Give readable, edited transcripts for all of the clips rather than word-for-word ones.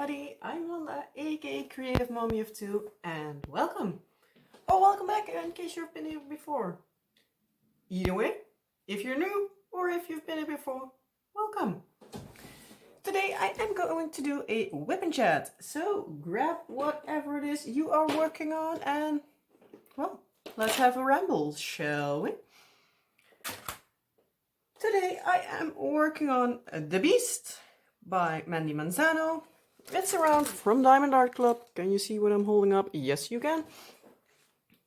everybody, I'm Wanda, aka Creative Mommy of Two, and welcome! Oh, welcome back in case you've been here before. Either way, if you're new or if you've been here before, welcome! Today I am going to do a WIP and Chat, so grab whatever it is you are working on and, well, let's have a ramble, shall we? Today I am working on The Beast by Mandy Manzano. It's around from Diamond Art Club. Can you see what I'm holding up? Yes, you can.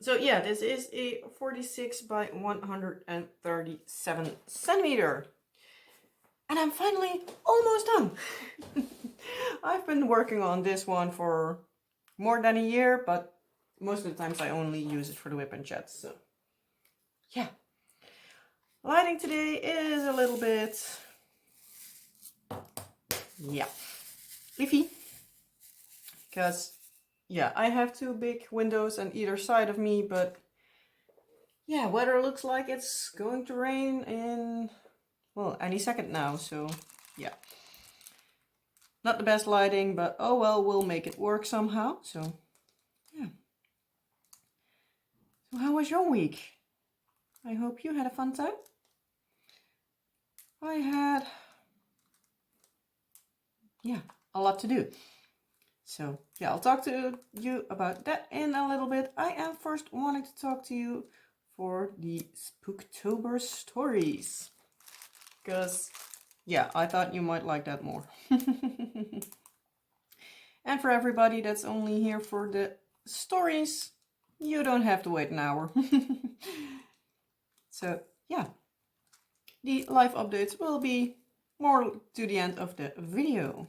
So yeah, this is a 46 by 137 centimeter. And I'm finally almost done. I've been working on this one for more than a year, but most of the times I only use it for the WIP and Chat, so yeah. Lighting today is a little bit, yeah, leafy. Because, yeah, I have two big windows on either side of me, but yeah, weather looks like it's going to rain in, well, any second now, so yeah. Not the best lighting, but oh well, we'll make it work somehow, so yeah. So how was your week? I hope you had a fun time. I had, yeah, a lot to do. So yeah, I'll talk to you about that in a little bit. I am first wanting to talk to you for the Spooktober stories. Because, yeah, I thought you might like that more. And for everybody that's only here for the stories, you don't have to wait an hour. So, yeah. The live updates will be more to the end of the video.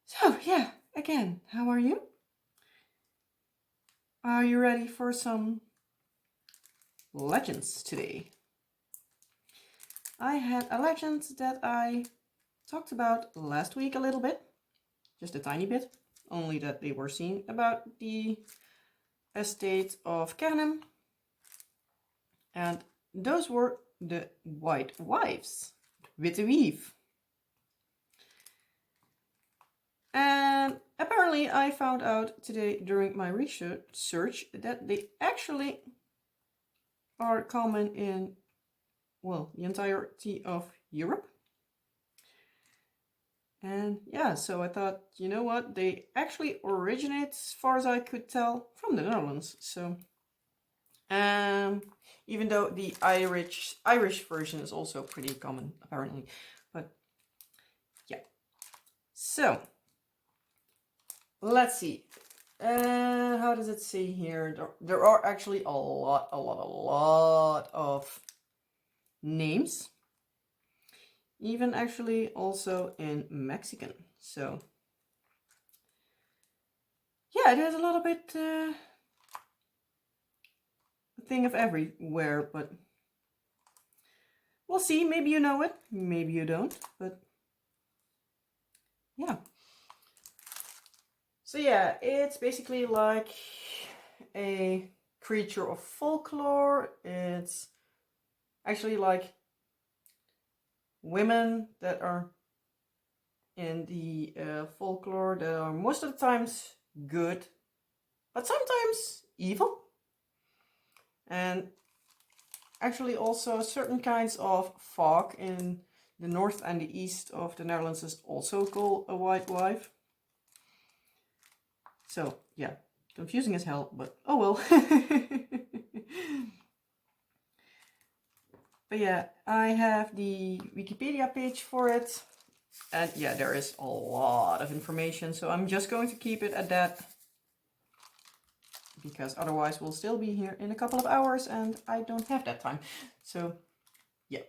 So, yeah, again, how are you? Are you ready for some legends today? I had a legend that I talked about last week a little bit, just a tiny bit, only that they were seen about the estate of Kernem. And those were the white wives, witte weave. And apparently I found out today during my research that they actually are common in, well, the entirety of Europe. And yeah, so I thought, you know what, they actually originate, as far as I could tell, from the Netherlands. So, even though the Irish version is also pretty common, apparently. But yeah. So, let's see. How does it say here? There are actually a lot of names. Even actually also in Mexican. So, yeah, it is a little bit a thing of everywhere, but we'll see. Maybe you know it, maybe you don't, but yeah. So yeah, it's basically like a creature of folklore. It's actually like women that are in the folklore that are most of the times good, but sometimes evil. And actually also certain kinds of fog in the north and the east of the Netherlands is also called a white wife. So yeah, confusing as hell, but oh well. But yeah, I have the Wikipedia page for it. And yeah, there is a lot of information, so I'm just going to keep it at that. Because otherwise we'll still be here in a couple of hours and I don't have that time. So yeah.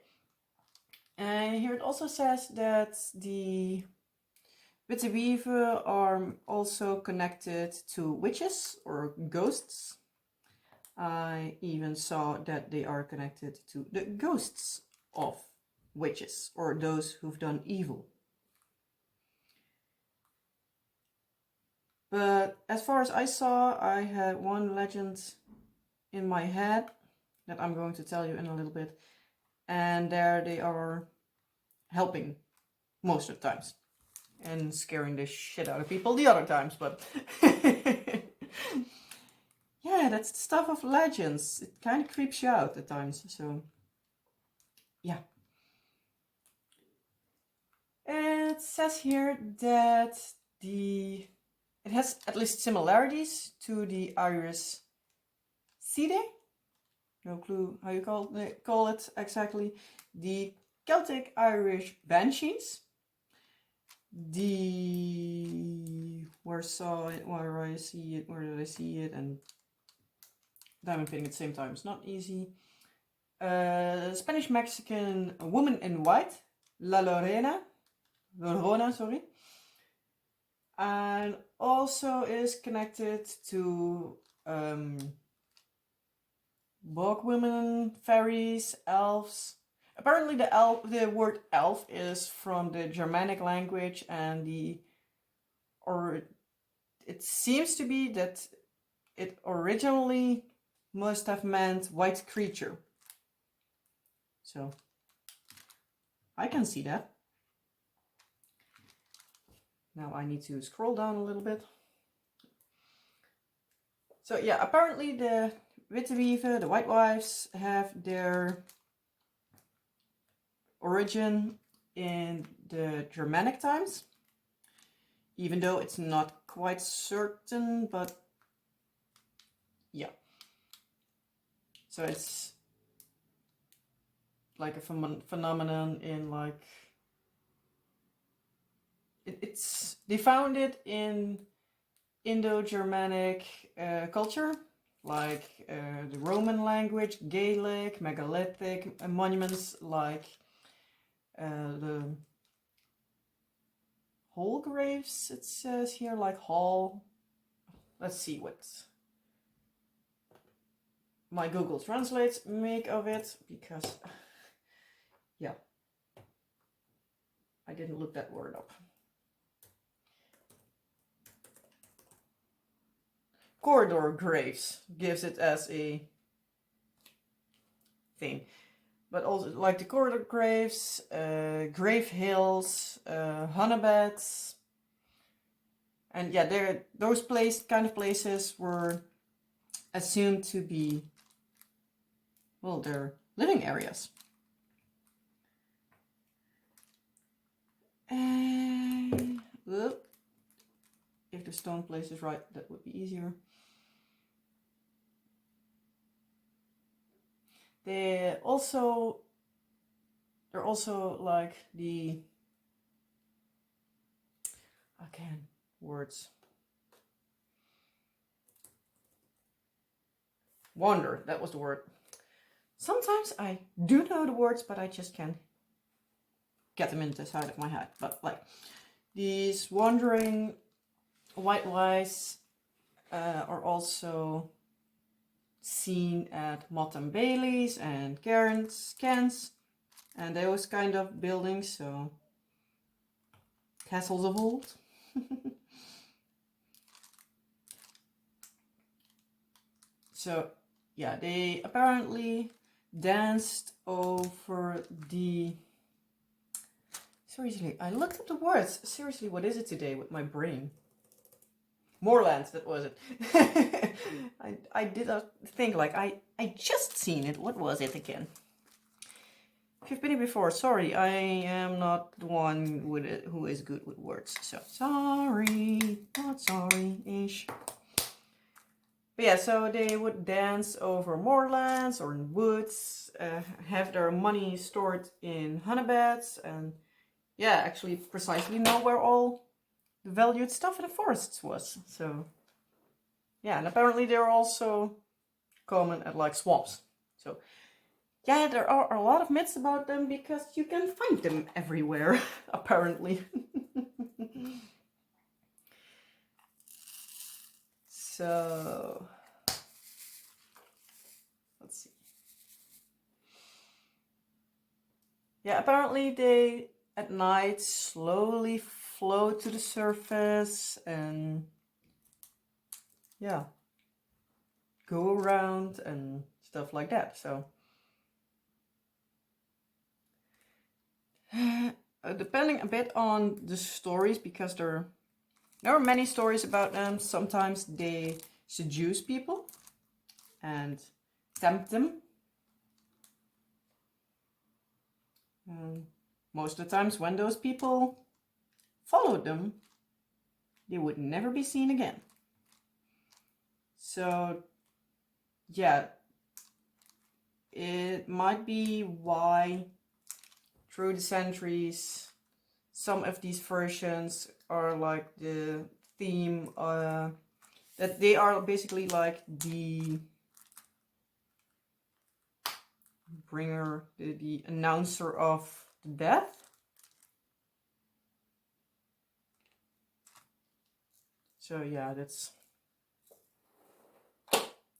And here it also says that the witte wieven are also connected to witches or ghosts. I even saw that they are connected to the ghosts of witches or those who've done evil. But as far as I saw, I had one legend in my head that I'm going to tell you in a little bit. And there they are helping most of the times. And scaring the shit out of people the other times, but... yeah, that's the stuff of legends. It kind of creeps you out at times, so... yeah. It says here that it has at least similarities to the Irish Side. No clue how you call it exactly. The Celtic Irish Banshees. Where I see it, where did I see it, and diamond painting at the same time. It's not easy. Spanish Mexican Woman in White, La Llorona, sorry. And also is connected to bog women, fairies, elves. Apparently the word elf is from the Germanic language, and it seems to be that it originally must have meant white creature. So I can see that. Now I need to scroll down a little bit. So yeah, apparently the witte wieven, the white wives, have their origin in the Germanic times. Even though it's not quite certain, but yeah. So it's like a phenomenon in like... they found it in Indo-Germanic culture, like the Roman language, Gaelic, megalithic monuments like the hall graves, it says here, like hall. Let's see what my Google Translate make of it, because yeah, I didn't look that word up. Corridor graves gives it as a thing, but also like the corridor graves, grave hills, honeybeds, and yeah, those kind of places were assumed to be, well, they're living areas. If the stone place is right, that would be easier. They're also like the, again, words. Wander, that was the word. Sometimes I do know the words, but I just can't get them into the side of my head. But like these wandering white wives are also seen at Motte and Bailey's and Cairns, and those kind of buildings, so castles of old. So yeah, they apparently danced over the... Seriously, I looked at the words. Seriously, what is it today with my brain? Moorlands, that was it. I did think like I just seen it. What was it again? If you've been here before, sorry, I am not the one who is good with words. So sorry, not sorry-ish. But yeah, so they would dance over moorlands or in woods, have their money stored in honeybeds, and yeah, actually precisely know where all the valued stuff in the forests was. So yeah, and apparently they're also common at like swamps. So yeah, there are a lot of myths about them because you can find them everywhere, apparently. So let's see. Yeah, apparently they at night slowly float to the surface and yeah, go around and stuff like that. So depending a bit on the stories, because there are many stories about them. Sometimes they seduce people and tempt them. Most of the times when those people followed them, they would never be seen again. So yeah, it might be why through the centuries some of these versions are like the theme, that they are basically like the bringer, the announcer of death. So yeah, that's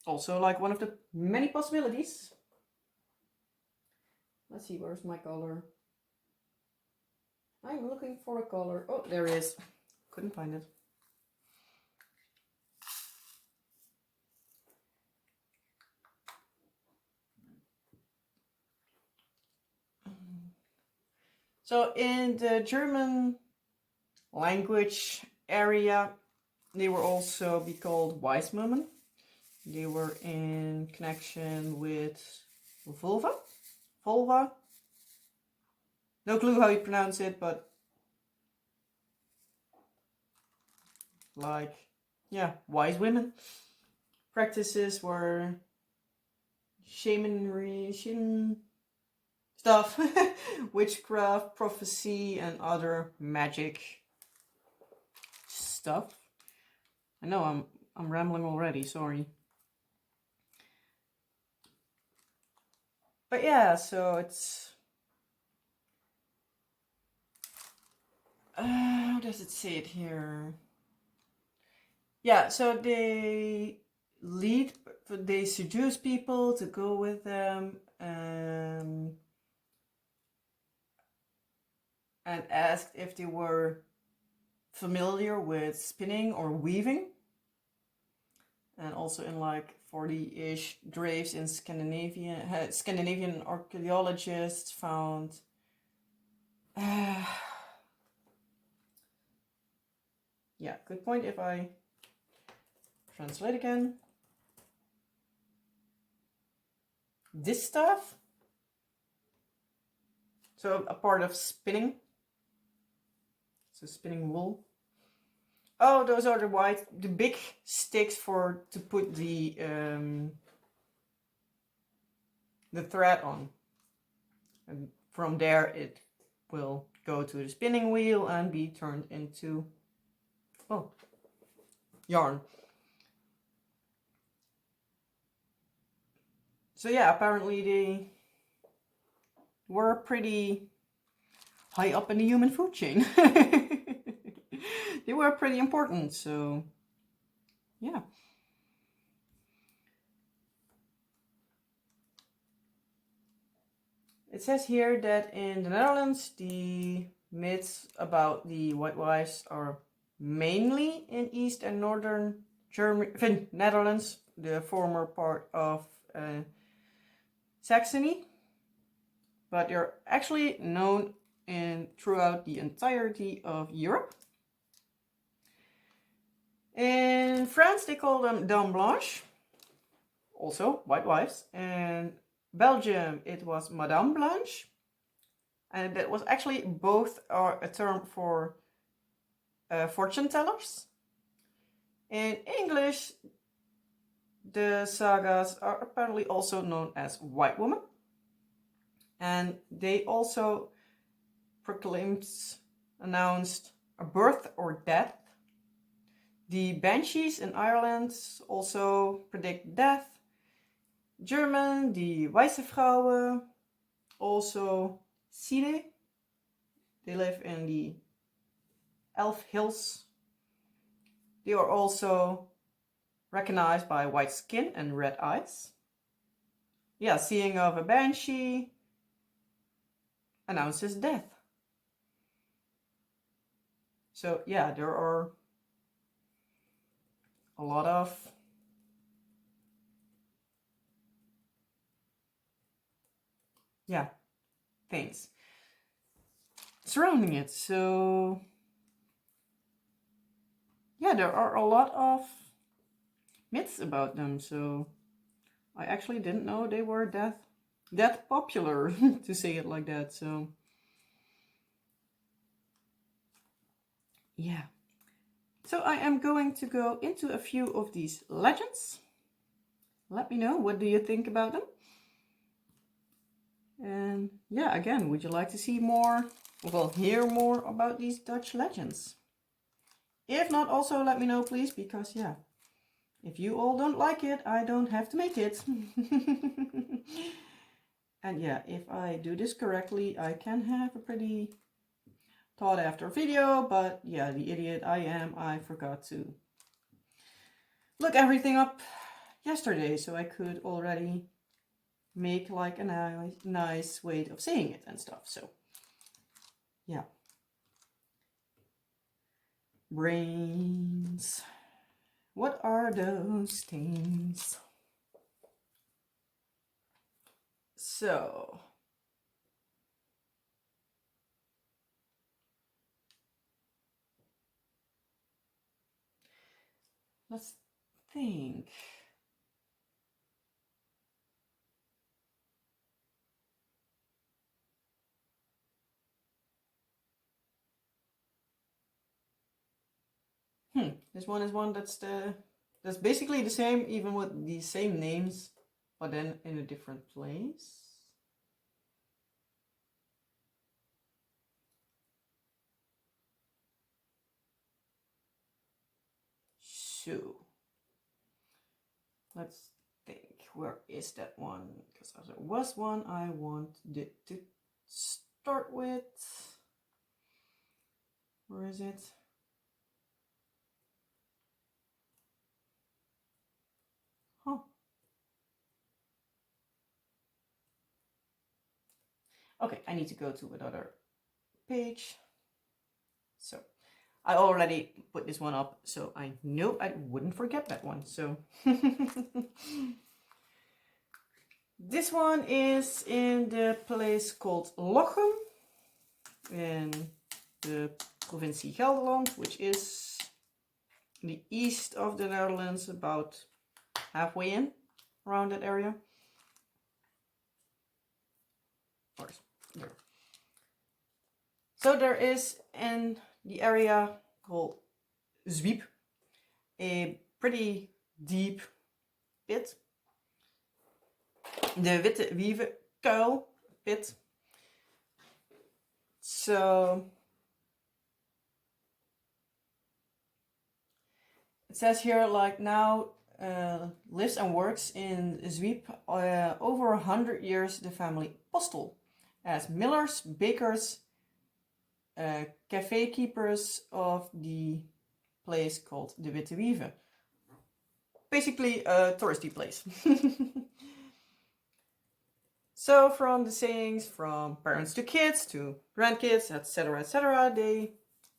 also like one of the many possibilities. Let's see, where's my color? I'm looking for a color. Oh, there it is. Couldn't find it. So in the German language area, they will also be called wise women. They were in connection with vulva. No clue how you pronounce it, but like, yeah, wise women. Practices were shamanry, stuff, witchcraft, prophecy, and other magic stuff. I know I'm rambling already, sorry. But yeah, so it's how does it say it here? Yeah, so they seduce people to go with them, and asked if they were familiar with spinning or weaving. And also in like 40-ish graves in Scandinavian archaeologists found yeah, good point if I translate again. This stuff, so a part of spinning, so spinning wool. Oh, those are the big sticks to put the thread on, and from there it will go to the spinning wheel and be turned into, oh, yarn. So yeah, apparently they were pretty high up in the human food chain. They were pretty important, so yeah. It says here that in the Netherlands, the myths about the white wives are mainly in East and Northern Germany, Netherlands, the former part of Saxony, but they're actually known throughout the entirety of Europe. In France, they call them Dame Blanche, also white wives. And Belgium, it was Madame Blanche. And that was actually both are a term for fortune tellers. In English, the sagas are apparently also known as white women. And they also announced a birth or death. The banshees in Ireland also predict death. German, the Weisse Vrouwen, also Side. They live in the Elf Hills. They are also recognized by white skin and red eyes. Yeah, seeing of a banshee announces death. So yeah, there are a lot of things. surrounding it. So yeah, there are a lot of myths about them. So I actually didn't know they were that popular, to say it like that. So yeah. So I am going to go into a few of these legends. Let me know, what do you think about them? And yeah, again, would you like to see more, well, hear more about these Dutch legends? If not, also let me know, please, because yeah, if you all don't like it, I don't have to make it. And yeah, if I do this correctly, I can have a pretty thought after video, but yeah, the idiot I am, I forgot to look everything up yesterday, so I could already make like a nice way of saying it and stuff. So yeah, brains, what are those things? So let's think. This one is one that's basically the same, even with the same names, but then in a different place. So let's think, where is that one? Because there was one I wanted to start with. Where is it? Huh. Okay, I need to go to another page. So I already put this one up, so I know I wouldn't forget that one. So this one is in the place called Lochem in the provincie Gelderland, which is the east of the Netherlands, about halfway in, around that area. Or there. So there is in the area called Zwiep a pretty deep pit, the witte wieven kuil pit. So it says here, like, now lives and works in Zwiep over 100 years the family Postel as millers, bakers, cafe keepers of the place called the Witte Wieven. Basically a touristy place. So from the sayings from parents to kids to grandkids, etc., they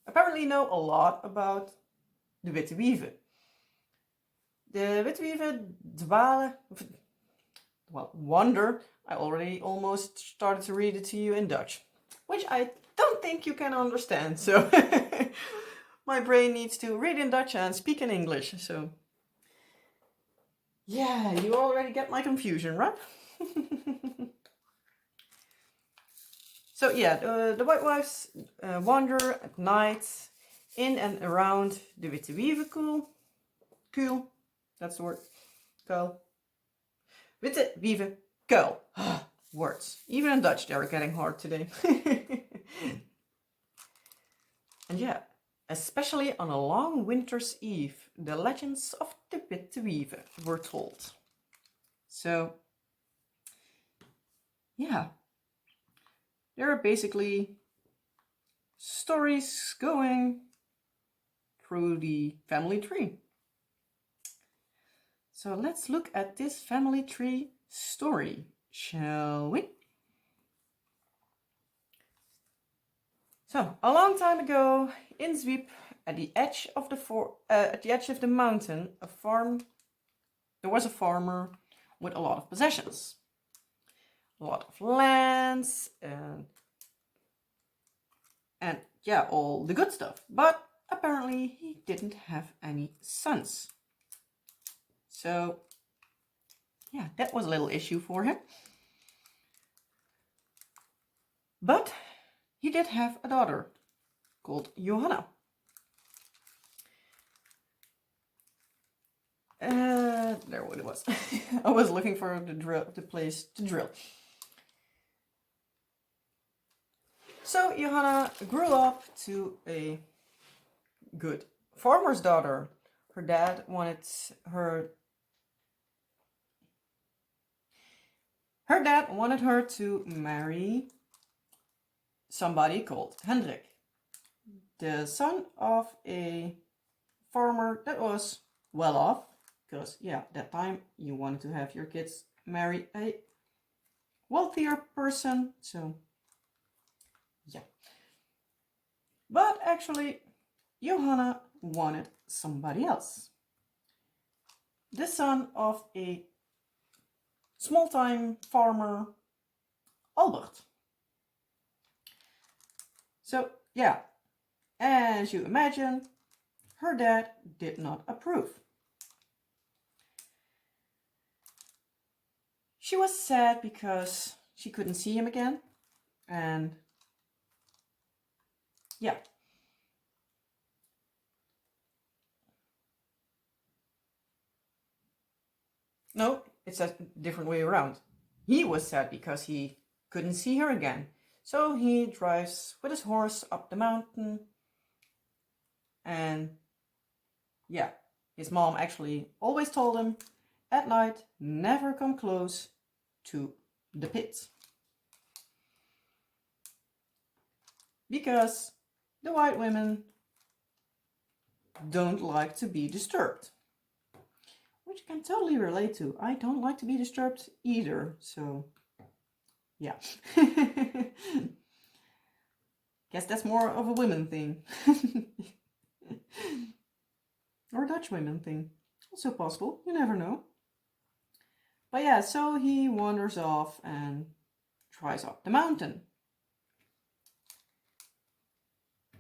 apparently know a lot about the Witte Wieven. The Witte Wieven dwalen, well, wander. I already almost started to read it to you in Dutch, which I don't think you can understand. So my brain needs to read in Dutch and speak in English. So yeah, you already get my confusion, right? So yeah, the white wives wander at night in and around the Witte Wieven kuil. That's the word. Kuil. Witte Wieven kuil. Words. Even in Dutch they're getting hard today. And yeah, especially on a long winter's eve, the legends of the Witte Wieven were told. So yeah, there are basically stories going through the family tree. So let's look at this family tree story, shall we? So a long time ago in Zwiep, at the edge of the mountain, there was a farmer with a lot of possessions, a lot of lands and and yeah, all the good stuff. But apparently he didn't have any sons. So yeah, that was a little issue for him. But he did have a daughter called Johanna. There what it was. I was looking for the place to drill. So Johanna grew up to a good farmer's daughter. Her dad wanted her to marry somebody called Hendrik, the son of a farmer that was well off, because yeah, that time you wanted to have your kids marry a wealthier person, so yeah. But actually, Johanna wanted somebody else. The son of a small-time farmer, Albert. So yeah, as you imagine, her dad did not approve. She was sad because she couldn't see him again, and yeah. No, it's a different way around. He was sad because he couldn't see her again. So he drives with his horse up the mountain. And yeah, his mom actually always told him, at night, never come close to the pit. Because the white women don't like to be disturbed. Which I can totally relate to. I don't like to be disturbed either, so yeah. Guess that's more of a women thing. Or Dutch women thing. Also possible, you never know. But yeah, so he wanders off and tries up the mountain.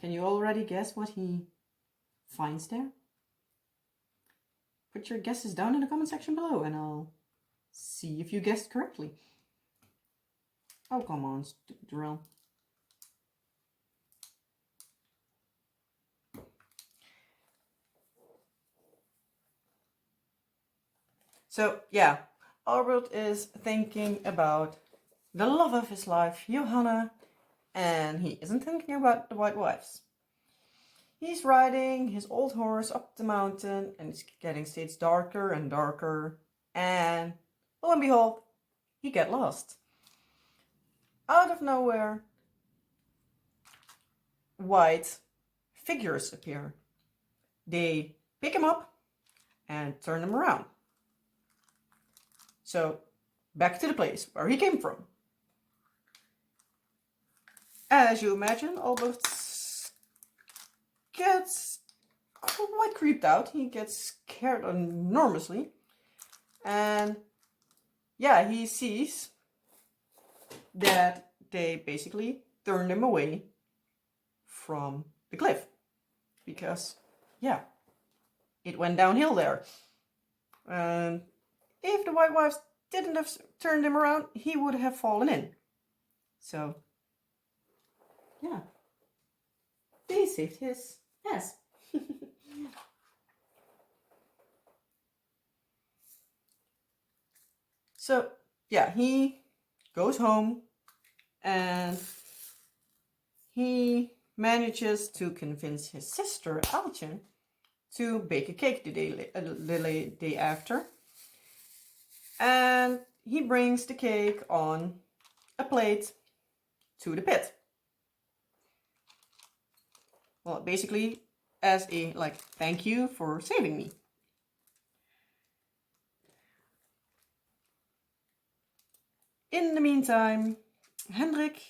Can you already guess what he finds there? Put your guesses down in the comment section below and I'll see if you guessed correctly. Oh, come on, stupid drill. So, yeah, Albert is thinking about the love of his life, Johanna, and he isn't thinking about the white wives. He's riding his old horse up the mountain and it's getting states darker and darker, and lo and behold, he gets lost. Out of nowhere, white figures appear. They pick him up and turn him around. So, back to the place where he came from. As you imagine, Albert gets quite creeped out. He gets scared enormously. And yeah, he sees that they basically turned him away from the cliff. Because, yeah, it went downhill there. And if the white wives didn't have turned him around, he would have fallen in. So, yeah, they saved his ass. So, yeah, he goes home and he manages to convince his sister, Altje, to bake a cake the day after. And he brings the cake on a plate to the pit. Well, basically as a thank you for saving me. In the meantime, Hendrik,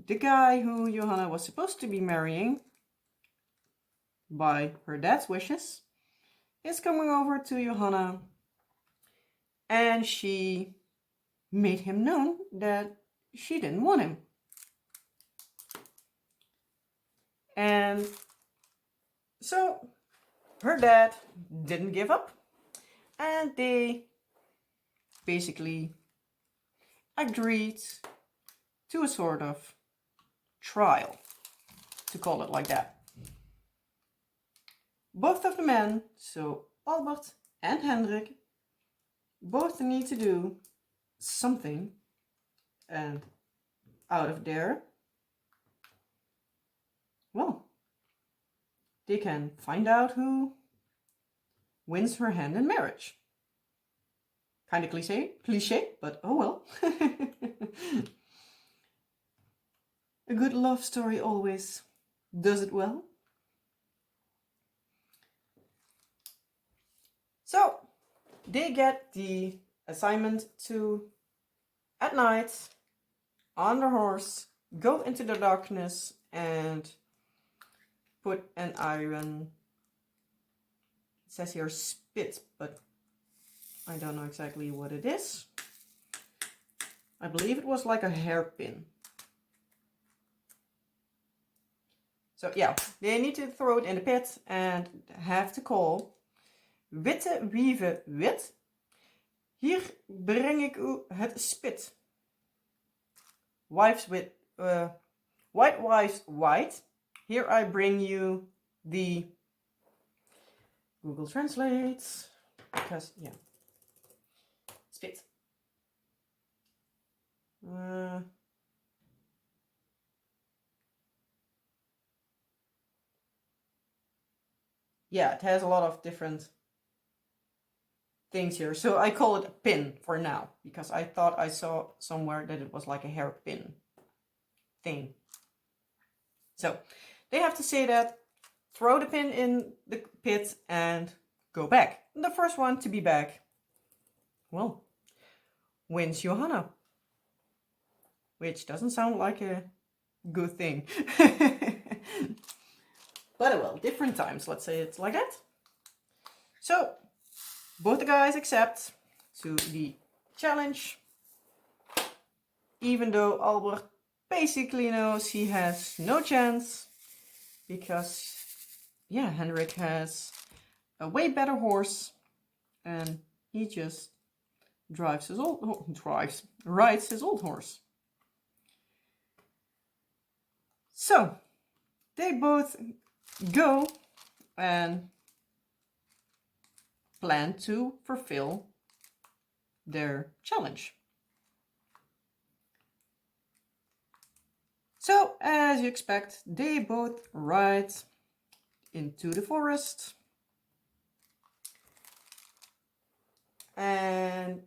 the guy who Johanna was supposed to be marrying by her dad's wishes, is coming over to Johanna, and she made him known that she didn't want him. And so her dad didn't give up, and they basically agreed to a sort of trial, to call it like that. Both of the men, so Albert and Hendrik, both need to do something, and out of there, well, they can find out who wins her hand in marriage. Kind of cliche, but oh well. A good love story always does it well. So they get the assignment to, at night, on the horse, go into the darkness and put an iron, it says here spit, but I don't know exactly what it is. I believe it was like a hairpin. So yeah, they need to throw it in the pit and have to call witte, wieven, wit. Hier breng ik u het spit. Wives with white wives white. Here I bring you the Google Translate, because yeah, spit. Yeah, it has a lot of different things here. So I call it a pin for now, because I thought I saw somewhere that it was like a hairpin thing. So they have to say that, throw the pin in the pit and go back. And the first one to be back, well, wins Johanna. Which doesn't sound like a good thing. But well, different times, let's say it's like that. So both the guys accept to the challenge, even though Albert basically knows he has no chance, because yeah, Hendrik has a way better horse and he just rides his old horse. So they both go and plan to fulfill their challenge. So, as you expect, they both ride into the forest. And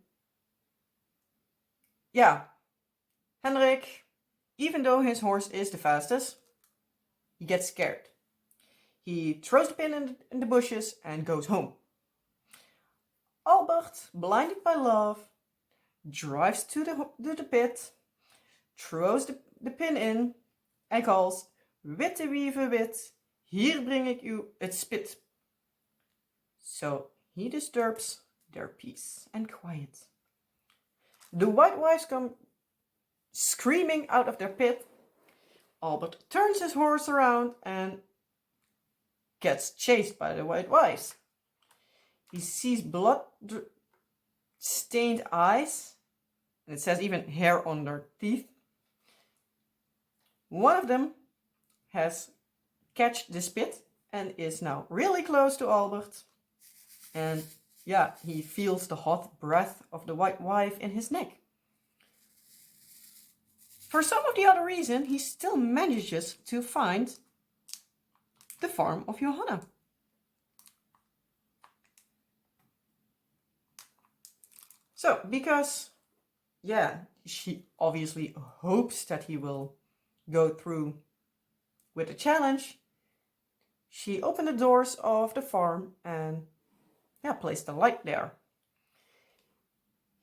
yeah, Hendrik, even though his horse is the fastest, he gets scared. He throws the pin in the bushes and goes home. Albert, blinded by love, drives to the pit, throws the pin in and calls, witte, wieven, wit, hier breng ik u het spit. So he disturbs their peace and quiet. The white wives come screaming out of their pit. Albert turns his horse around and gets chased by the white wives. He sees blood-stained eyes, and it says even hair on their teeth. One of them has catched the spit and is now really close to Albert. And yeah, he feels the hot breath of the white wife in his neck. For some of the other reason, he still manages to find the farm of Johanna. So, because, yeah, she obviously hopes that he will go through with the challenge, she opened the doors of the farm and, yeah, placed the light there.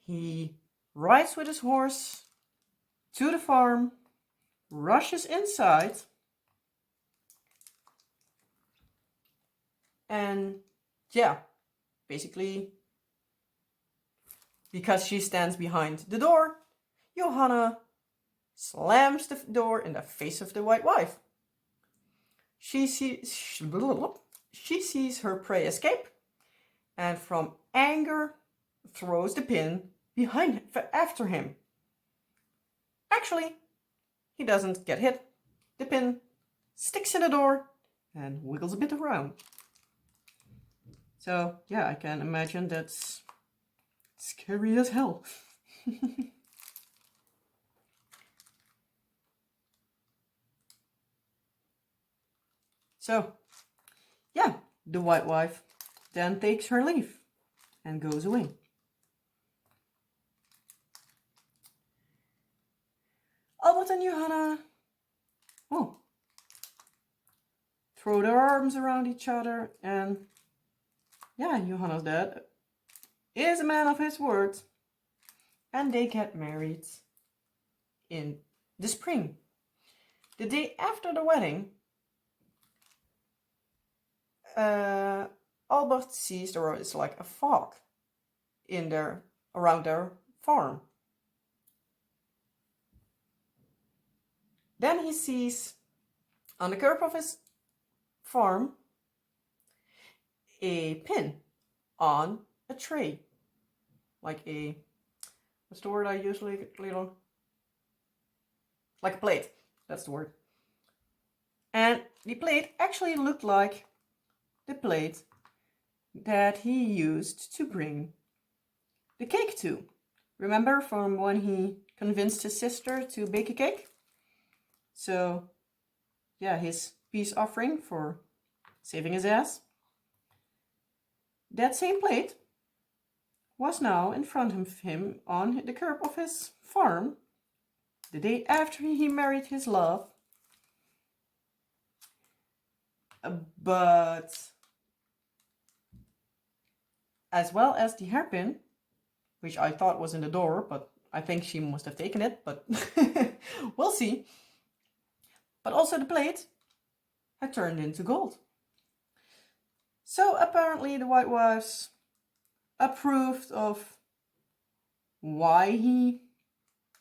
He rides with his horse to the farm, rushes inside, and, yeah, basically, because she stands behind the door, Johanna slams the door in the face of the white wife. she sees her prey escape, and from anger throws the pin behind after him. Actually, he doesn't get hit. The pin sticks in the door and wiggles a bit around. So yeah, I can imagine that's scary as hell. So yeah, the white wife then takes her leave and goes away. Albert and Johanna, throw their arms around each other, and yeah, Johanna's dad is a man of his word, and they get married in the spring. The day after the wedding, Albert sees there is like a fog around their farm. Then he sees on the curb of his farm a pin on a tray, like what's the word I usually little, like a plate. That's the word. And the plate actually looked like the plate that he used to bring the cake to. Remember from when he convinced his sister to bake a cake? So yeah, his peace offering for saving his ass. That same plate was now in front of him on the curb of his farm the day after he married his love. But as well as the hairpin, which I thought was in the door, but I think she must have taken it, but we'll see. But also the plate had turned into gold. So apparently the white wives approved of why he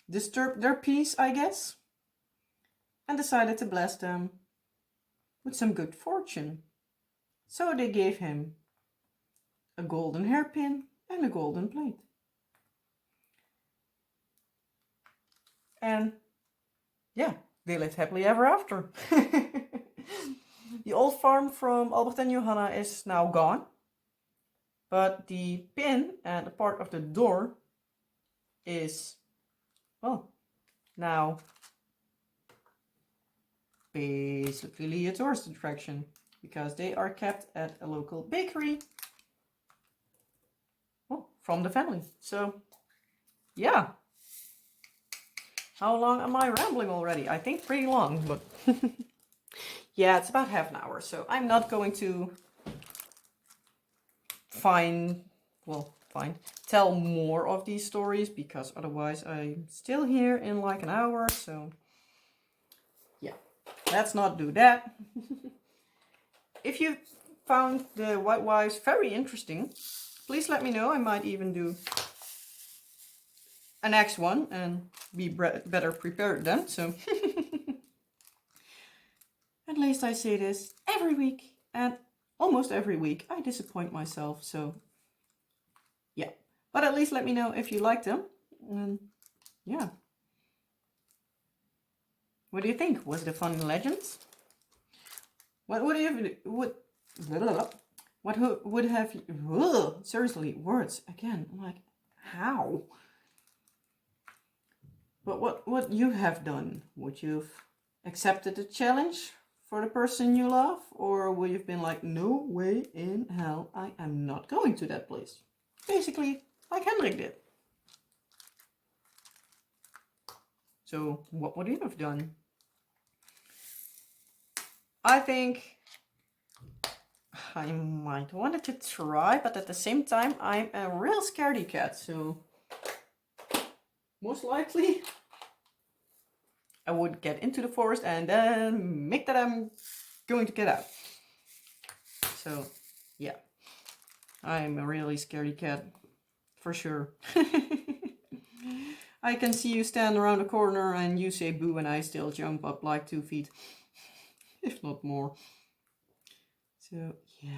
disturbed their peace, I guess, and decided to bless them with some good fortune. So they gave him a golden hairpin and a golden plate. And yeah, they lived happily ever after. The old farm from Albert and Johanna is now gone, but the pin and a part of the door is, well, now basically a tourist attraction because they are kept at a local bakery, from the family. So yeah, how long am I rambling already? I think pretty long, but yeah, it's about half an hour, so I'm not going to tell more of these stories because otherwise I'm still here in like an hour, so yeah, let's not do that. If you found the white wives very interesting, please let me know. I might even do a next one and be better prepared then, so at least I say this every week, and almost every week I disappoint myself, so yeah. But at least let me know if you like them, and yeah. What do you think? Was it a fun legends? What would have you, seriously, words again, like how? But what you have done? Would you've accepted the challenge for the person you love, or would you've been like, no way in hell, I am not going to that place? Basically, like Hendrik did. So what would you have done? I think I might wanted to try, but at the same time, I'm a real scaredy cat, so most likely I would get into the forest and then make that I'm going to get out. So yeah, I'm a really scaredy cat for sure. I can see you stand around the corner and you say boo and I still jump up like 2 feet, if not more. So, yeah.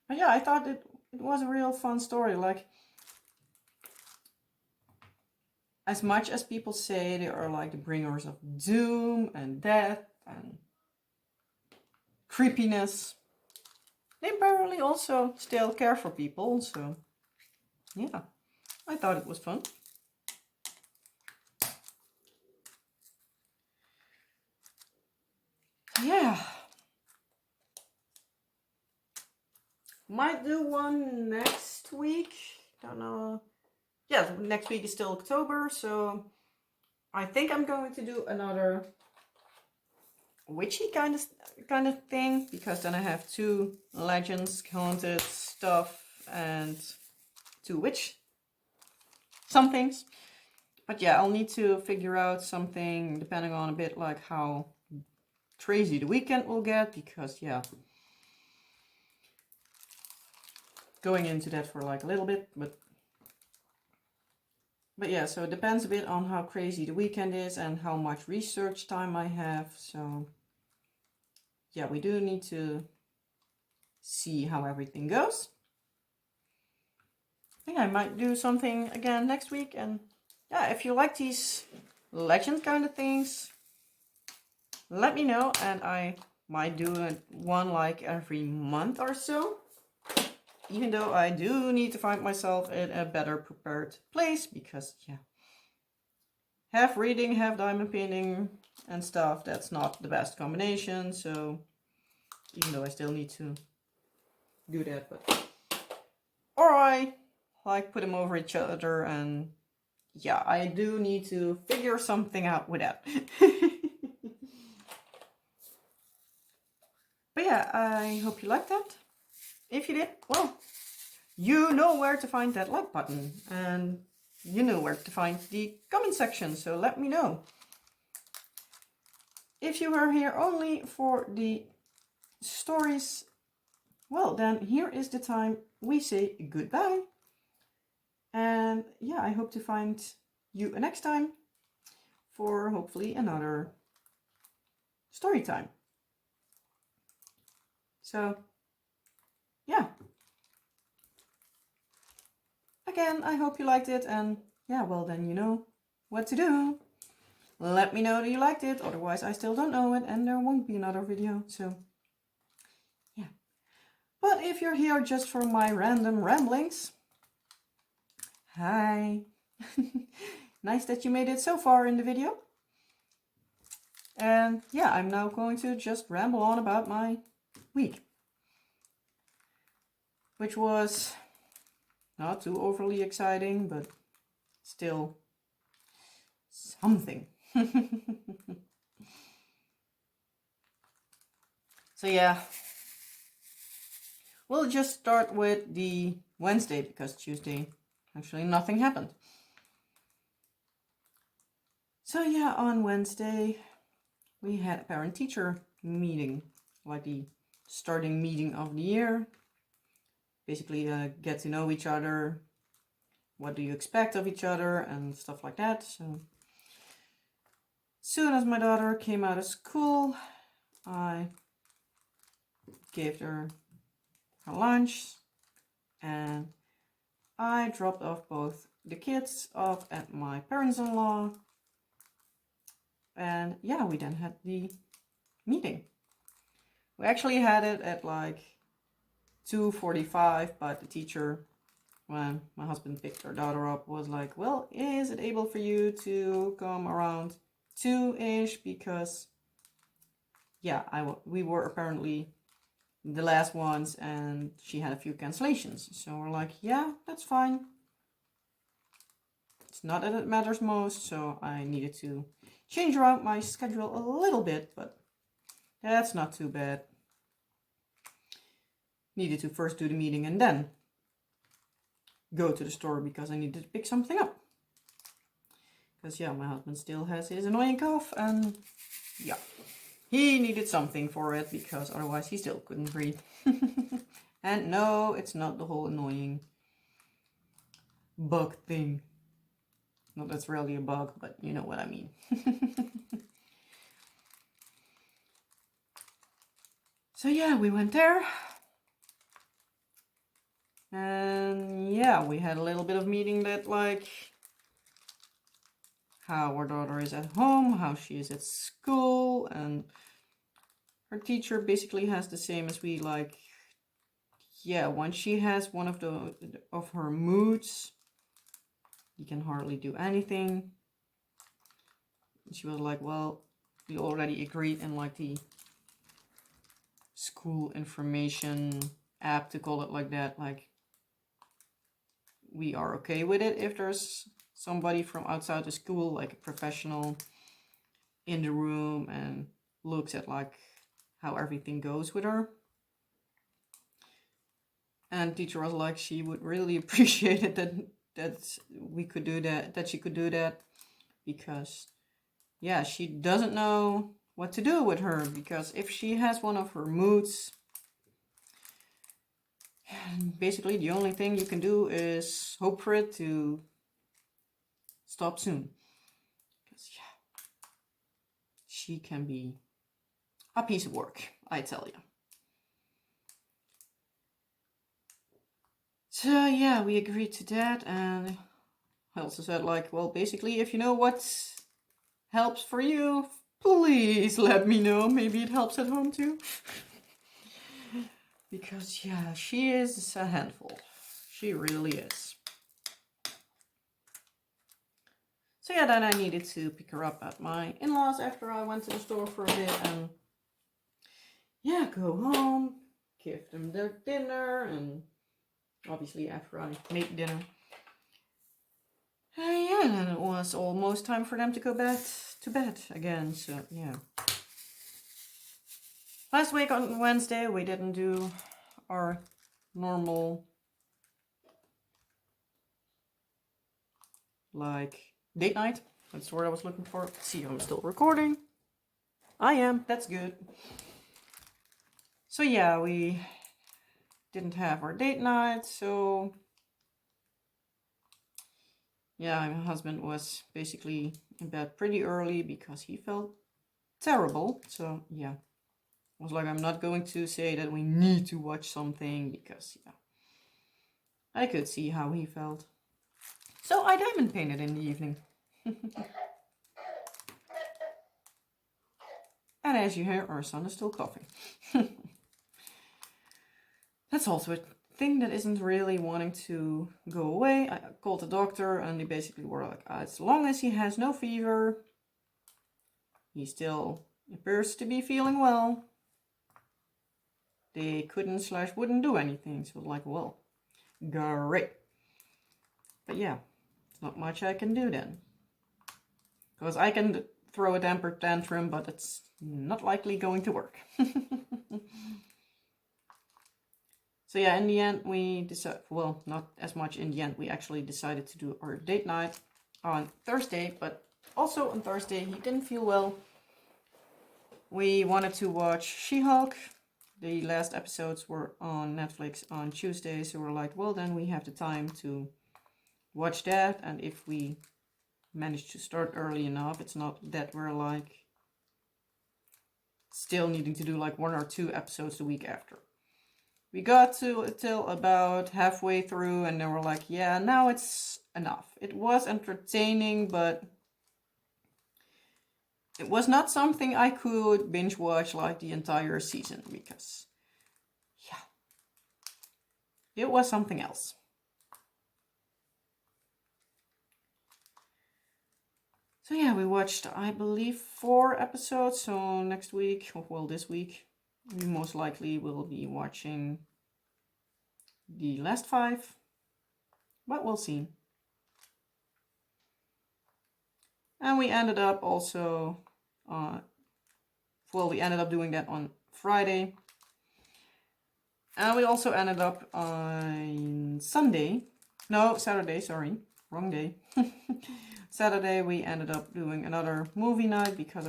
But yeah, I thought it was a real fun story. Like, as much as people say they are like the bringers of doom and death and creepiness, they apparently also still care for people. So, yeah, I thought it was fun. Yeah. Might do one next week. Don't know. Yeah, next week is still October, so I think I'm going to do another witchy kind of thing, because then I have 2 legends, haunted stuff, and 2 witch somethings. But yeah, I'll need to figure out something depending on a bit like how crazy the weekend will get, because yeah, going into that for like a little bit, but yeah, so it depends a bit on how crazy the weekend is and how much research time I have. So yeah, we do need to see how everything goes. I think I might do something again next week. And yeah, if you like these legend kind of things, let me know, and I might do one like every month or so. Even though I do need to find myself in a better prepared place, because yeah, half reading, half diamond painting and stuff, that's not the best combination. So even though I still need to do that, but or I like put them over each other, and yeah, I do need to figure something out with that. But yeah, I hope you liked that. If you did, well, you know where to find that like button, and you know where to find the comment section, so let me know. If you are here only for the stories, well, then here is the time we say goodbye. And yeah, I hope to find you next time for hopefully another story time. So yeah, again, I hope you liked it, and yeah, well then you know what to do. Let me know that you liked it, otherwise I still don't know it and there won't be another video. So yeah, but if you're here just for my random ramblings, hi. Nice that you made it so far in the video. And yeah, I'm now going to just ramble on about my week, which was not too overly exciting, but still something. So yeah, we'll just start with the Wednesday, because Tuesday actually nothing happened. So yeah, on Wednesday we had a parent-teacher meeting, like the starting meeting of the year. Basically get to know each other, what do you expect of each other, and stuff like that. So soon as my daughter came out of school, I gave her lunch, and I dropped off both the kids off at my parents-in-law. And yeah, we then had the meeting. We actually had it at like 2:45, but the teacher, when my husband picked our daughter up, was like, well, is it able for you to come around 2-ish? Because yeah, we were apparently the last ones and she had a few cancellations. So we're like, yeah, that's fine. It's not that it matters most, so I needed to change around my schedule a little bit, but that's not too bad. Needed to first do the meeting and then go to the store because I needed to pick something up. Because yeah, my husband still has his annoying cough, and yeah, he needed something for it because otherwise he still couldn't breathe. And no, it's not the whole annoying bug thing. Not that's really a bug, but you know what I mean. So yeah, we went there. And yeah, we had a little bit of meeting that like how our daughter is at home, how she is at school, and her teacher basically has the same as we like. Yeah, once she has one of her moods, you can hardly do anything. She was like, well, we already agreed in like the school information app, to call it like that, like we are okay with it if there's somebody from outside the school, like a professional, in the room and looks at like how everything goes with her. And teacher was like, she would really appreciate it that we could do that she could do that, because yeah, she doesn't know what to do with her, because if she has one of her moods, basically the only thing you can do is hope for it to stop soon. Because yeah, she can be a piece of work, I tell you. So yeah, we agreed to that, and I also said like, well, basically, if you know what helps for you, please let me know. Maybe it helps at home too. Because yeah, she is a handful. She really is. So yeah, then I needed to pick her up at my in-laws after I went to the store for a bit, and yeah, go home, give them their dinner, and obviously after I made dinner. Yeah, then it was almost time for them to go back to bed again, so yeah. Last week on Wednesday, we didn't do our normal, like, date night. That's the word I was looking for. See, I'm still recording. I am, that's good. So yeah, we didn't have our date night, so yeah, my husband was basically in bed pretty early because he felt terrible. So yeah, I was like, I'm not going to say that we need to watch something, because yeah, I could see how he felt. So I diamond painted in the evening. And as you hear, our son is still coughing. That's also a thing that isn't really wanting to go away. I called the doctor and they basically were like, as long as he has no fever, he still appears to be feeling well. They couldn't / wouldn't do anything. So like, well, great. But yeah, it's not much I can do then. Because I can throw a temper tantrum, but it's not likely going to work. So yeah, in the end we decided, well, not as much in the end, we actually decided to do our date night on Thursday, but also on Thursday he didn't feel well. We wanted to watch She-Hulk. The last episodes were on Netflix on Tuesday, so we're like, well, then we have the time to watch that, and if we manage to start early enough, it's not that we're like still needing to do like 1 or 2 episodes the week after. We got to till about halfway through and then we're like, yeah, now it's enough. It was entertaining, but it was not something I could binge watch like the entire season, because yeah, it was something else. So yeah, we watched, I believe, 4 episodes. So next week, well, this week, we most likely will be watching the last 5, but we'll see. And we ended up also, we ended up doing that on Friday. And we also ended up on Saturday, sorry, wrong day. Saturday we ended up doing another movie night because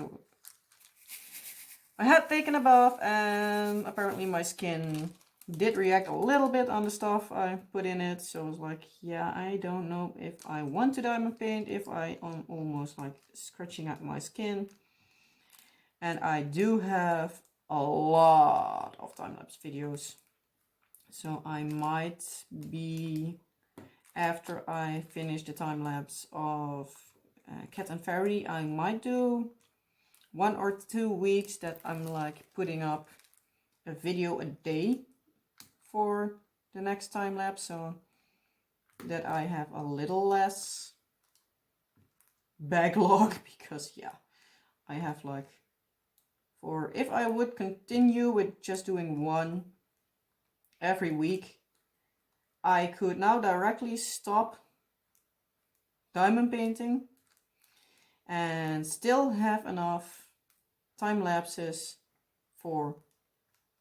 I had taken a bath and apparently my skin did react a little bit on the stuff I put in it. So I was like, yeah, I don't know if I want to diamond paint, if I am almost like scratching at my skin. And I do have a lot of time-lapse videos. So I might be, after I finish the time-lapse of Cat and Fairy, I might do 1 or 2 weeks that I'm like putting up a video a day for the next time-lapse, so that I have a little less backlog, because yeah, I have like, for if I would continue with just doing one every week, I could now directly stop diamond painting and still have enough time lapses for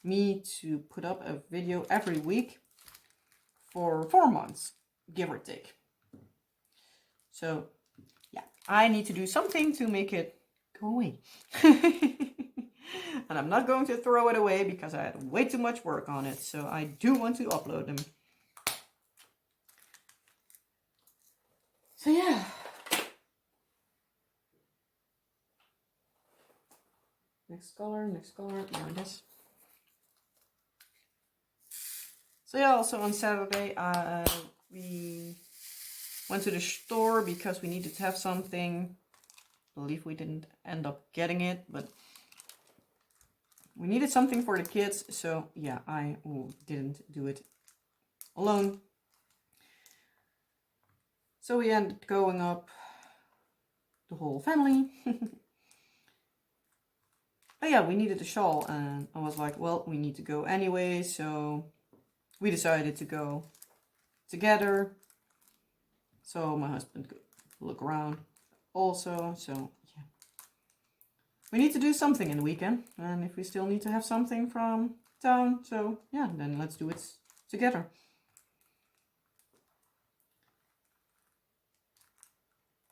me to put up a video every week for 4 months, give or take. So yeah, I need to do something to make it go away. And I'm not going to throw it away because I had way too much work on it. So I do want to upload them. So yeah. Next color, there it is. So yeah, also on Saturday we went to the store because we needed to have something. I believe we didn't end up getting it, but we needed something for the kids. So yeah, I didn't do it alone. So we ended up going up, the whole family. But yeah, we needed a shawl and I was like, well, we need to go anyway. So we decided to go together. So my husband could look around also. So yeah, we need to do something in the weekend. And if we still need to have something from town, so yeah, then let's do it together.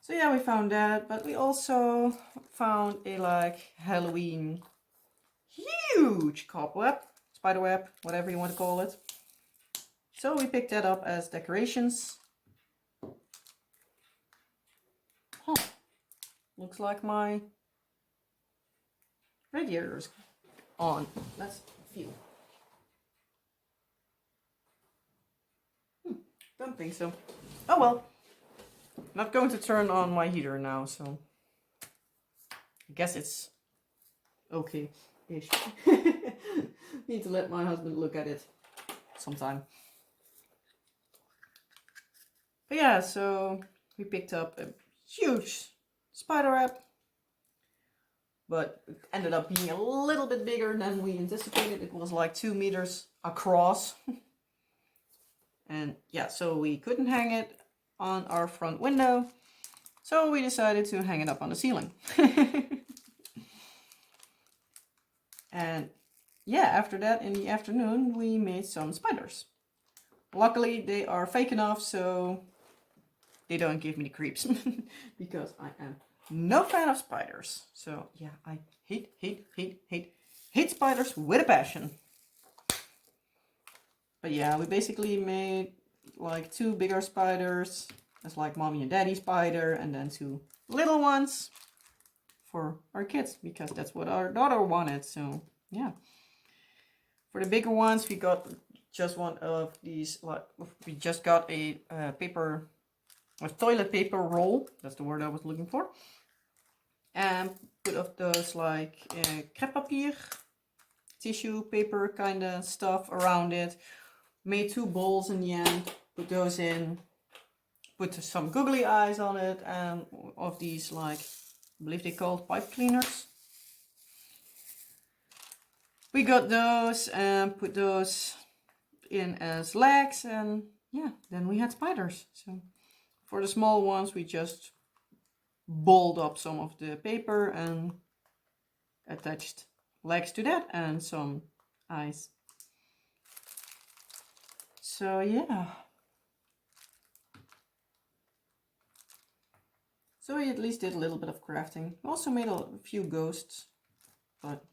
So yeah, we found that, but we also found a like Halloween huge cobweb, spiderweb, whatever you want to call it. So we picked that up as decorations. Huh. Looks like my radiator's on. Let's feel. Don't think so. Oh well. Not going to turn on my heater now, so I guess it's okay-ish. Need to let my husband look at it sometime. But yeah, so we picked up a huge spider web, but it ended up being a little bit bigger than we anticipated. It was like 2 meters across. And yeah, so we couldn't hang it on our front window, so we decided to hang it up on the ceiling. And yeah, after that in the afternoon we made some spiders. Luckily they are fake enough so they don't give me the creeps. Because I am no fan of spiders. So yeah, I hate spiders with a passion. But yeah, we basically made like 2 bigger spiders. That's like mommy and daddy spider, and then 2 little ones for our kids, because that's what our daughter wanted. So yeah, for the bigger ones we got just one of these, like we just got a toilet paper roll, that's the word I was looking for, and put of those like crepe papier, tissue paper kind of stuff around it. Made 2 bowls in the end, put those in, put some googly eyes on it, and of these, like, I believe they called pipe cleaners. We got those and put those in as legs, and yeah, then we had spiders. So for the small ones we just balled up some of the paper and attached legs to that and some eyes. So yeah. So we at least did a little bit of crafting. We also made a few ghosts, but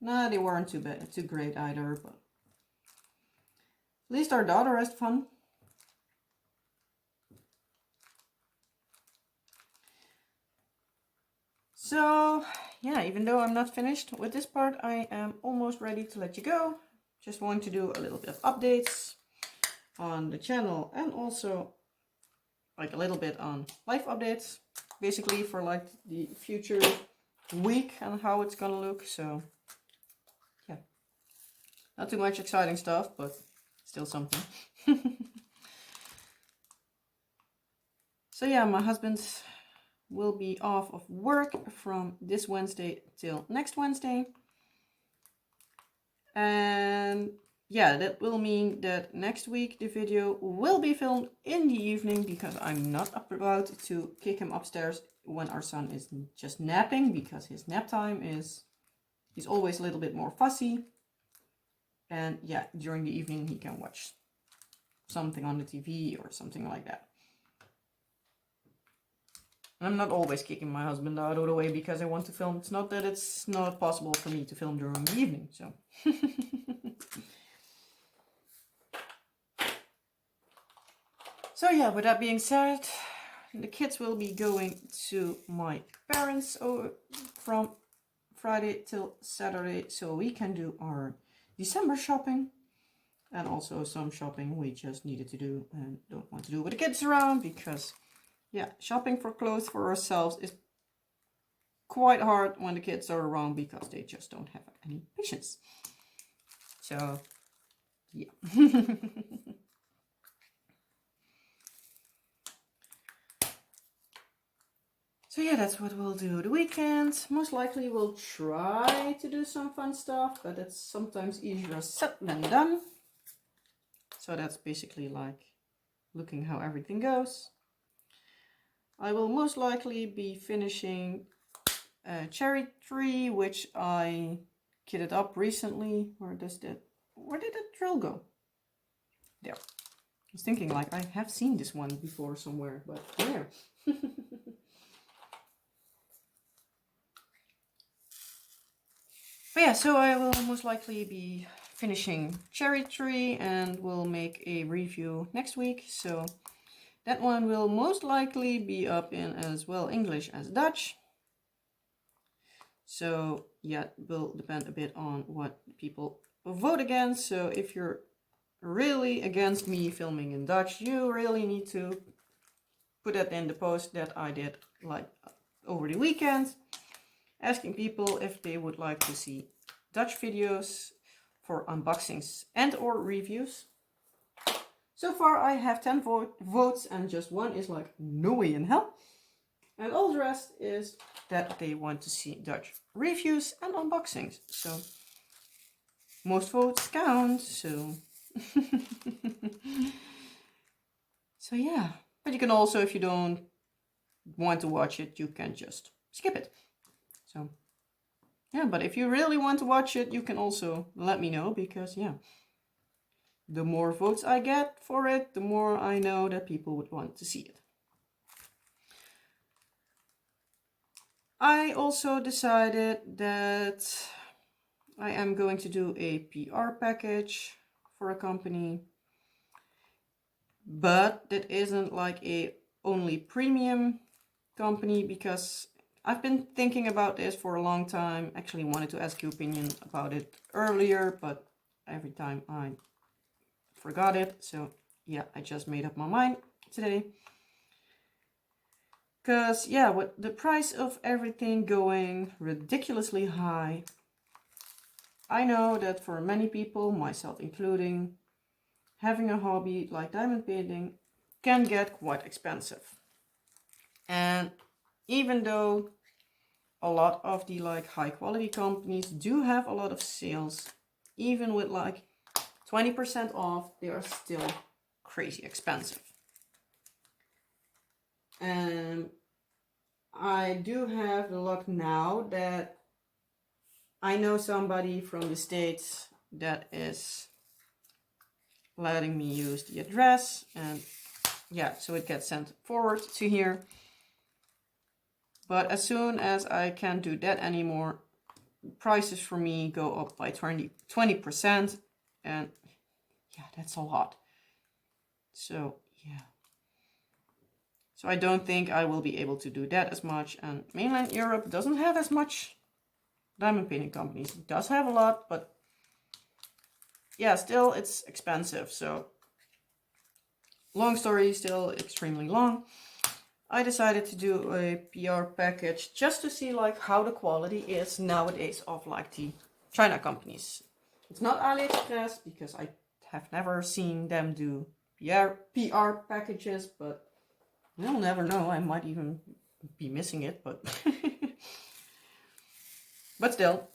nah, they weren't too great either. But at least our daughter has fun. So yeah, even though I'm not finished with this part, I am almost ready to let you go. Just want to do a little bit of updates on the channel and also like a little bit on life updates, basically for like the future week and how it's gonna look. So yeah, not too much exciting stuff, but still something. So yeah, my husband will be off of work from this Wednesday till next Wednesday. And yeah, that will mean that next week the video will be filmed in the evening because I'm not about to kick him upstairs when our son is just napping, because his nap time is, he's always a little bit more fussy. And yeah, during the evening he can watch something on the TV or something like that. I'm not always kicking my husband out of the way because I want to film. It's not that it's not possible for me to film during the evening, so. So yeah, with that being said, the kids will be going to my parents from Friday till Saturday, so we can do our December shopping. And also some shopping we just needed to do and don't want to do with the kids around, because yeah, shopping for clothes for ourselves is quite hard when the kids are around because they just don't have any patience. So yeah. So yeah, that's what we'll do the weekend. Most likely we'll try to do some fun stuff, but it's sometimes easier said than done. So that's basically like looking how everything goes. I will most likely be finishing a cherry tree, which I kitted up recently. Where did the drill go? There. I was thinking like I have seen this one before somewhere, but where? But yeah, so I will most likely be finishing cherry tree and we'll make a review next week. So that one will most likely be up in as well English as Dutch. So yeah, it will depend a bit on what people vote against. So if you're really against me filming in Dutch, you really need to put that in the post that I did like over the weekend, asking people if they would like to see Dutch videos for unboxings and or reviews. So far I have 10 votes and just one is like, no way in hell. And all the rest is that they want to see Dutch reviews and unboxings. So most votes count, so. So yeah, but you can also, if you don't want to watch it, you can just skip it. So yeah, but if you really want to watch it, you can also let me know, because yeah, the more votes I get for it, the more I know that people would want to see it. I also decided that I am going to do a PR package for a company, but that isn't like a only premium company, because I've been thinking about this for a long time. Actually wanted to ask your opinion about it earlier, but every time I forgot it. So yeah, I just made up my mind today. Because yeah, with the price of everything going ridiculously high, I know that for many people, myself including, having a hobby like diamond painting can get quite expensive. And even though a lot of the like high quality companies do have a lot of sales, even with like 20% off, they are still crazy expensive. And I do have the luck now that I know somebody from the States that is letting me use the address, and yeah, so it gets sent forward to here. But as soon as I can't do that anymore, prices for me go up by 20%, and yeah, that's a lot. So yeah, so I don't think I will be able to do that as much, and mainland Europe doesn't have as much diamond painting companies. It does have a lot, but yeah, still it's expensive. So long story, still extremely long. I decided to do a PR package just to see like how the quality is nowadays of like the China companies. It's not AliExpress because I have never seen them do PR packages, but you'll never know. I might even be missing it, but but still.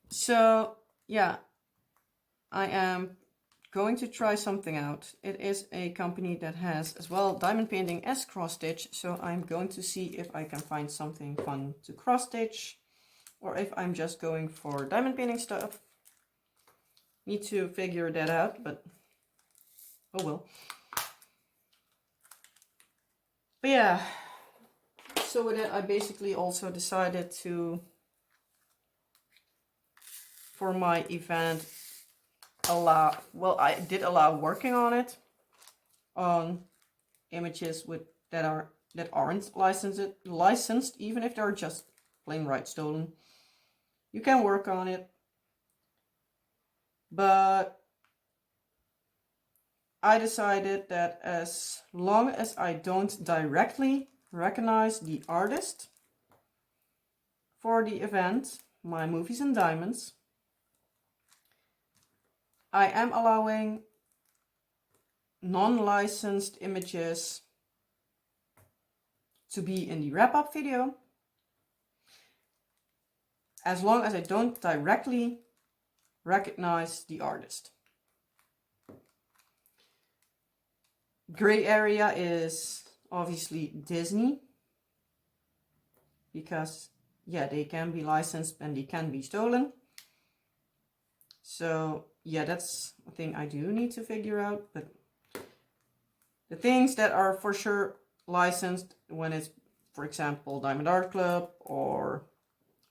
So yeah, I am going to try something out. It is a company that has as well diamond painting as cross stitch, so I'm going to see if I can find something fun to cross stitch, or if I'm just going for diamond painting stuff. Need to figure that out, but oh well. But yeah, so with that I basically also decided to, for my event, I did allow working on it on images that aren't licensed, even if they're just plain right stolen. You can work on it, but I decided that as long as I don't directly recognize the artist for the event, my movies and diamonds, I am allowing non-licensed images to be in the wrap-up video, as long as I don't directly recognize the artist. Gray area is obviously Disney, because yeah, they can be licensed and they can be stolen. So yeah, that's a thing I do need to figure out. But the things that are for sure licensed, when it's, for example, Diamond Art Club or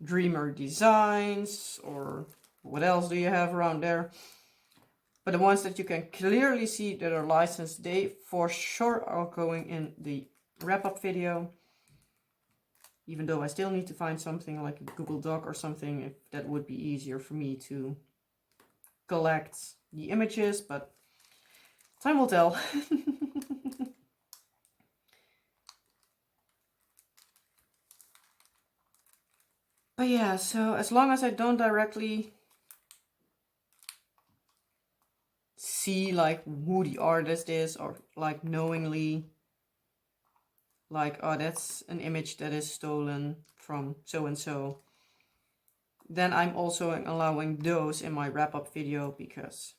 Dreamer Designs, or what else do you have around there? But the ones that you can clearly see that are licensed, they for sure are going in the wrap-up video. Even though I still need to find something like a Google Doc or something, if that would be easier for me to collect the images, but time will tell. But yeah, so as long as I don't directly see like who the artist is, or like knowingly like, oh, that's an image that is stolen from so and so, then I'm also allowing those in my wrap-up video, because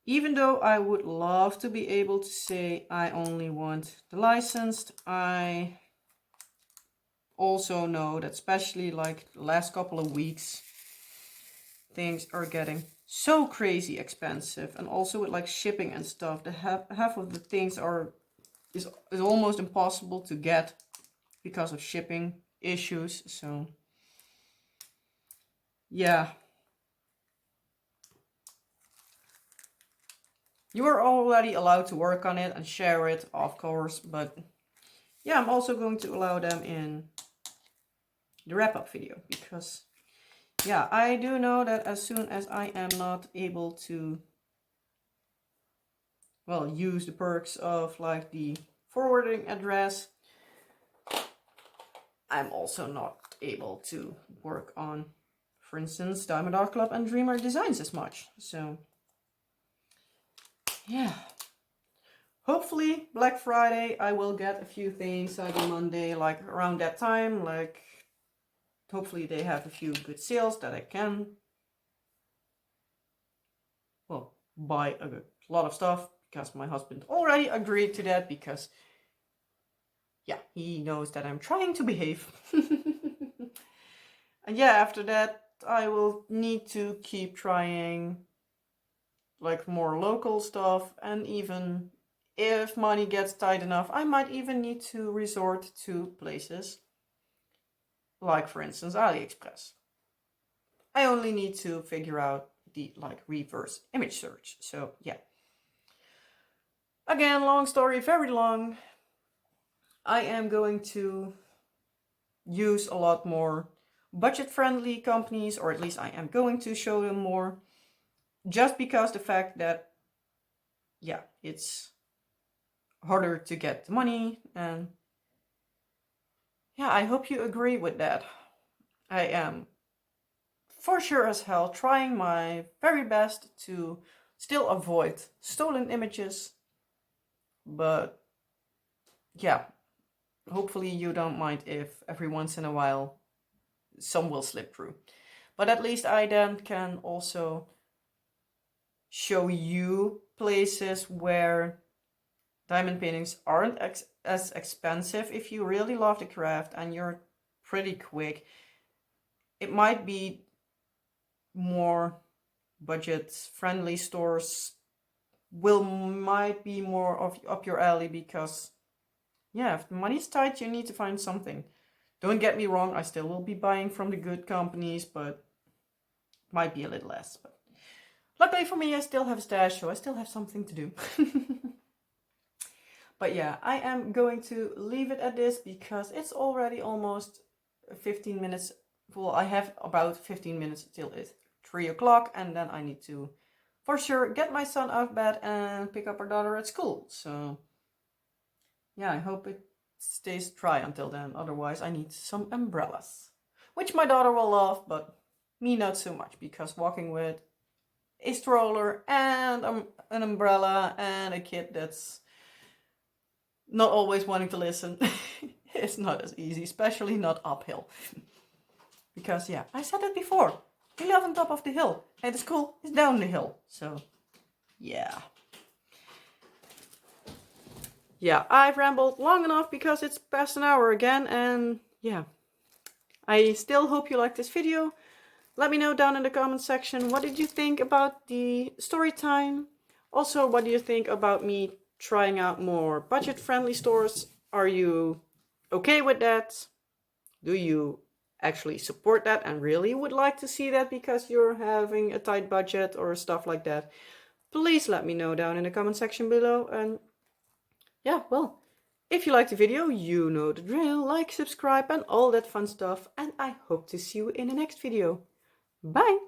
even though I would love to be able to say I only want the licensed, I also know that especially like the last couple of weeks, things are getting so crazy expensive, and also with like shipping and stuff, the half of the things is almost impossible to get because of shipping issues. So yeah, you are already allowed to work on it and share it, of course, but yeah, I'm also going to allow them in the wrap-up video, because yeah, I do know that as soon as I am not able to, well, use the perks of like the forwarding address, I'm also not able to work on, for instance, Diamond Art Club and Dreamer Designs as much. So yeah, hopefully Black Friday I will get a few things. Cyber Monday, like around that time, like hopefully they have a few good sales that I can, well, buy a lot of stuff, because my husband already agreed to that, because yeah, he knows that I'm trying to behave. And yeah, after that I will need to keep trying like more local stuff, and even if money gets tight enough, I might even need to resort to places like, for instance, AliExpress. I only need to figure out the like reverse image search. So yeah, again, long story, very long. I am going to use a lot more budget-friendly companies, or at least I am going to show them more, just because the fact that, yeah, it's harder to get the money. And yeah, I hope you agree with that. I am for sure as hell trying my very best to still avoid stolen images, but yeah, hopefully you don't mind if every once in a while some will slip through. But at least I then can also show you places where diamond paintings aren't as expensive if you really love the craft and you're pretty quick. It might be more budget friendly stores might be more of up your alley, because yeah, if the money's tight, you need to find something. Don't get me wrong, I still will be buying from the good companies, but might be a little less. But luckily for me, I still have a stash, so I still have something to do. But yeah, I am going to leave it at this because it's already almost 15 minutes. Well, I have about 15 minutes till it's 3 o'clock, and then I need to, for sure, get my son out of bed and pick up our daughter at school. So yeah, I hope it stays dry until then. Otherwise, I need some umbrellas, which my daughter will love, but me not so much, because walking with a stroller and an umbrella and a kid that's not always wanting to listen it's not as easy, especially not uphill. Because yeah, I said it before, we live on top of the hill and the school is down the hill. So yeah. Yeah, I've rambled long enough because it's past an hour again, and yeah. I still hope you liked this video. Let me know down in the comment section, what did you think about the story time? Also, what do you think about me trying out more budget-friendly stores? Are you okay with that? Do you actually support that and really would like to see that because you're having a tight budget or stuff like that? Please let me know down in the comment section below. And yeah, well, if you liked the video, you know the drill. Like, subscribe and all that fun stuff. And I hope to see you in the next video. Bye!